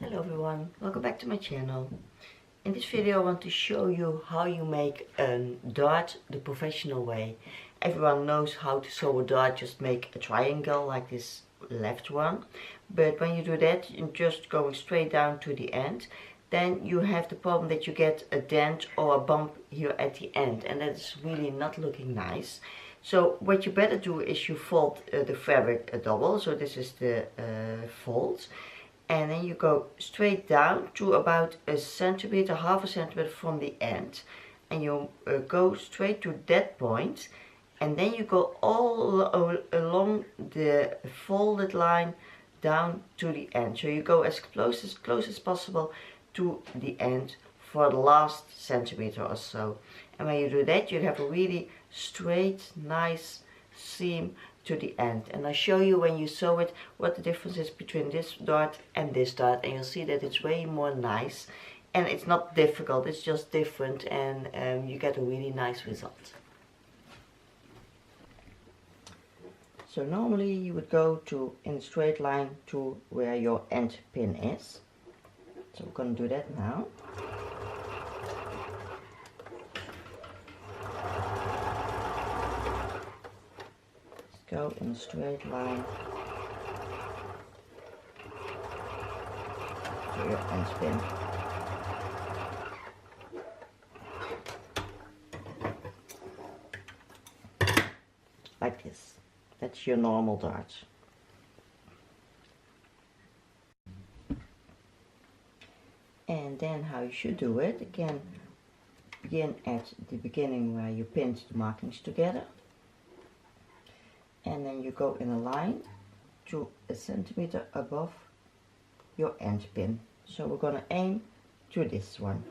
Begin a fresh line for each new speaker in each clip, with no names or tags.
Hello everyone, welcome back to my channel. In this video I want to show you how you make a dart the professional way. Everyone knows how to sew a dart, just make a triangle like this left one. But when you do that, you're just going straight down to the end. Then you have the problem that you get a dent or a bump here at the end, and that's really not looking nice. So what you better do is you fold the fabric double, so this is the fold. And then you go straight down to about a centimeter, half a centimeter from the end, and you go straight to that point, and then you go all along the folded line down to the end. So you go as close as possible to the end for the last centimeter or so. And when you do that, you have a really straight, nice seam to the end. And I'll show you when you sew it what the difference is between this dart and this dart, and you'll see that it's way more nice, and it's not difficult, it's just different, and you get a really nice result. So normally you would go to in a straight line to where your end pin is. So we're going to do that now. Go in a straight line to your end pin. Like this. That's your normal dart. And then how you should do it, again, begin at the beginning where you pinned the markings together. And then you go in a line to a centimeter above your end pin. So we're going to aim to this one.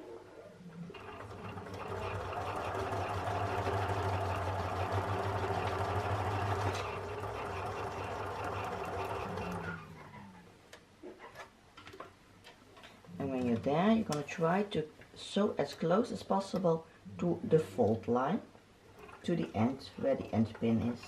And when you're there, you're going to try to sew as close as possible to the fold line, to the end where the end pin is.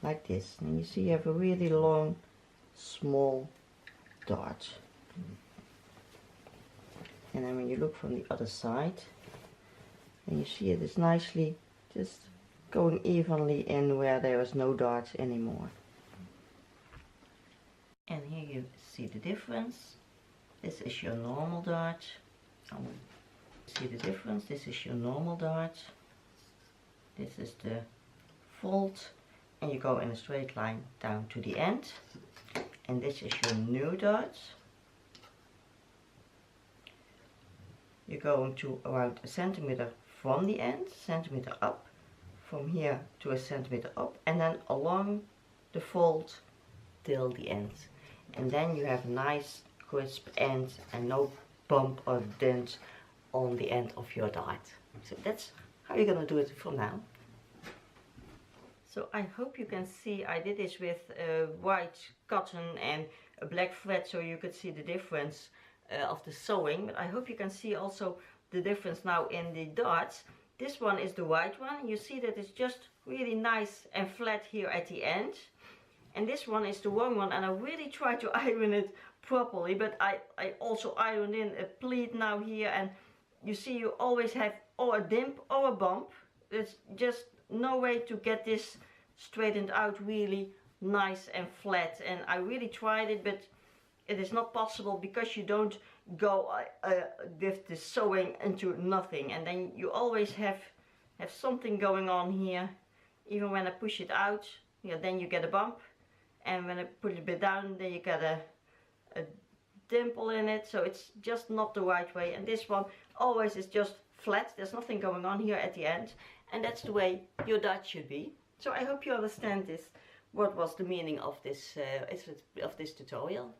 Like this, and you see you have a really long, small dart. And then when you look from the other side, and you see it is nicely just going evenly in where there is no dart anymore. And here you see the difference. This is your normal dart. See the difference? This is your normal dart. This is the fold. And you go in a straight line down to the end. And this is your new dart. You're going to around a centimeter from the end, centimeter up, from here to a centimeter up, and then along the fold till the end. And then you have a nice crisp end and no bump or dent on the end of your dart. So that's how you're going to do it from now. So I hope you can see I did this with white cotton and a black thread, so you could see the difference of the sewing. But I hope you can see also the difference now in the darts. This one is the white one. You see that it's just really nice and flat here at the end. And this one is the wrong one, and I really tried to iron it properly, but I also ironed in a pleat now here, and you see you always have or a dimp or a bump. It's just no way to get this straightened out really nice and flat, and I really tried it, but it is not possible because you don't go with the sewing into nothing, and then you always have something going on here. Even when I push it out, yeah, then you get a bump, and when I put it a bit down, then you get a dimple in it. So it's just not the right way, and this one always is just flat. There's nothing going on here at the end, and that's the way your dart should be. So I hope you understand this, what was the meaning of this tutorial.